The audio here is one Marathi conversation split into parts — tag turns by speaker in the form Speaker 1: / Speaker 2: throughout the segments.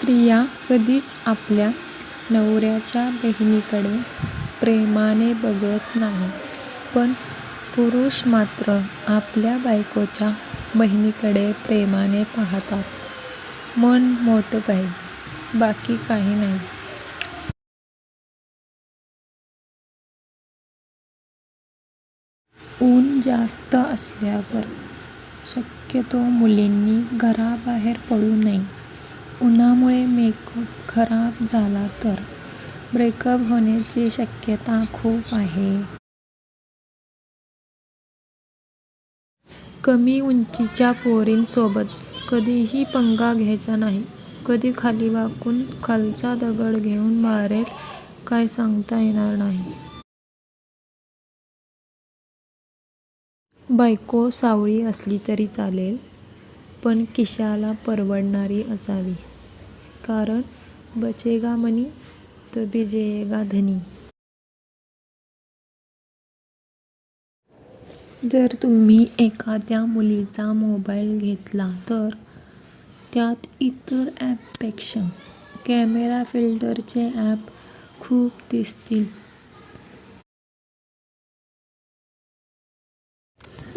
Speaker 1: स्त्रिया कधीच आपल्या नवऱ्याच्या बहिणीकडे प्रेमाने बघत नाही, पण पुरुष मात्र आपल्या बायकोच्या बहिणीकडे प्रेमाने पाहतात. मन मोठं पाहिजे, बाकी काही नाही. ऊन जास्त असल्यावर शक्यतो मुलींनी घराबाहेर पडू नये. उन्हामुळे मेकअप खराब झाला तर ब्रेकअप होण्याची शक्यता खूप आहे. कमी उंचीच्या पोरींसोबत कधीही पंगा घ्यायचा नाही. कधी खाली वाकून खालचा दगड घेऊन मारेल काय सांगता येणार नाही. बायको सावळी असली तरी चालेल, पण खिशाला परवडणारी असावी. कारण बचेगा मनी तो भिजेगा धनी. जर तुम्ही एखाद्या मुलीचा मोबाईल घेतला तर त्यात इतर ॲपपेक्षा कॅमेरा फिल्टरचे ॲप खूप दिसतील.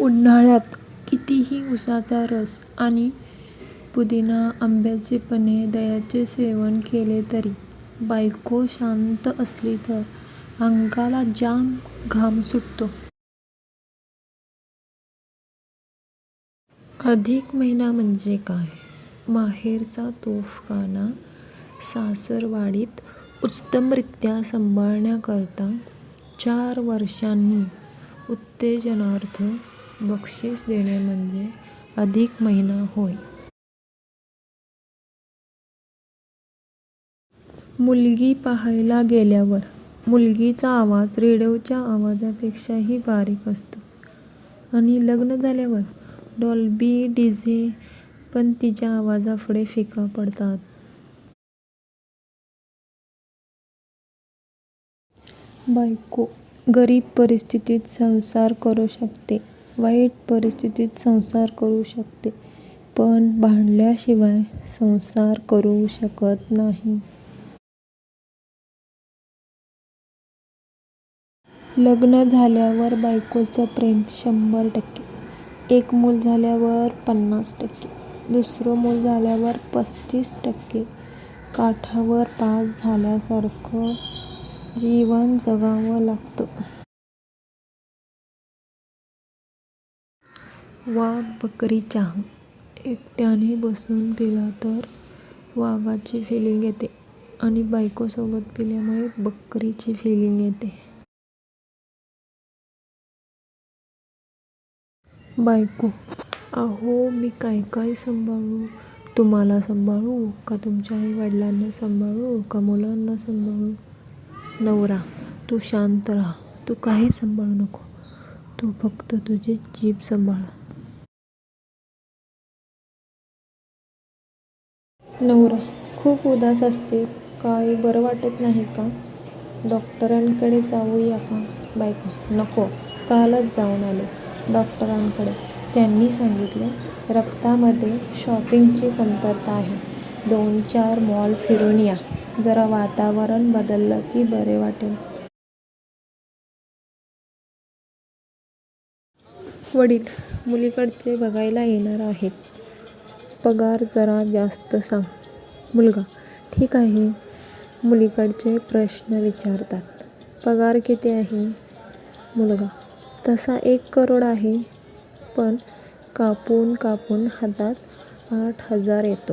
Speaker 1: उन्हाळ्यात कितीही उसाचा रस आणि पुदिना, आंब्याचे पन्हे, दह्याचे सेवन केले तरी बायको शांत असली तर अंगाला जाम घाम सुटतो. अधिक महिना म्हणजे काय? माहेरचा तोफखाना सासरवाडीत उत्तमरित्या सांभाळण्याकरता 4 वर्षांनी उत्तेजनार्थ बक्षीस देणे म्हणजे अधिक महिना होय. मुलगी पाहायला गेल्यावर मुलगीचा आवाज रेडिओच्या आवाजापेक्षाही बारीक असतो आणि लग्न झाल्यावर डॉल्बी डीजे पण तिच्या आवाजापुढे फिका पडतात. बायको गरीब परिस्थितीत संसार करू शकते, वाईट परिस्थितीत संसार करू शकते, पण भांडल्याशिवाय संसार करू शकत नाही. लग्न झाल्यावर बायकोचं प्रेम 100%, एक मूल झाल्यावर 50%, दुसरं मूल झाल्यावर 35%. काठावर पास झाल्यासारखं जीवन जगावं लागतं. वाघ बकरी चहा एकट्याने बसून पिला तर वाघाची फिलिंग येते आणि बायकोसोबत पिल्यामुळे बकरीची फिलिंग येते. बायको: अहो मी काय काय सांभाळू? तुम्हाला सांभाळू का तुमच्या आई वडिलांना सांभाळू का मुलांना सांभाळू? नवरा: तू शांत राहा, तू काही सांभाळू नको, तू फक्त तुझी जीभ सांभाळ. नवरा: खूप उदास असतेस, काही बरं वाटत नाही का? डॉक्टरांकडे जाऊया का? बायको: नको, कालच जाऊन आले डॉक्टरांकडे. त्यांनी सांगितलं रक्तामध्ये शॉपिंगची कमतरता आहे. 2-4 मॉल फिरून या, जरा वातावरण बदललं की बरे वाटेल. वडील: मुलीकडचे बघायला येणार आहेत, पगार जरा जास्त सांग. मुलगा: ठीक आहे. मुलीकडचे प्रश्न विचारतात, पगार किती आहे? मुलगा: तसा 1 करोड आहे, पण कापून कापून हातात 8,000 येतो.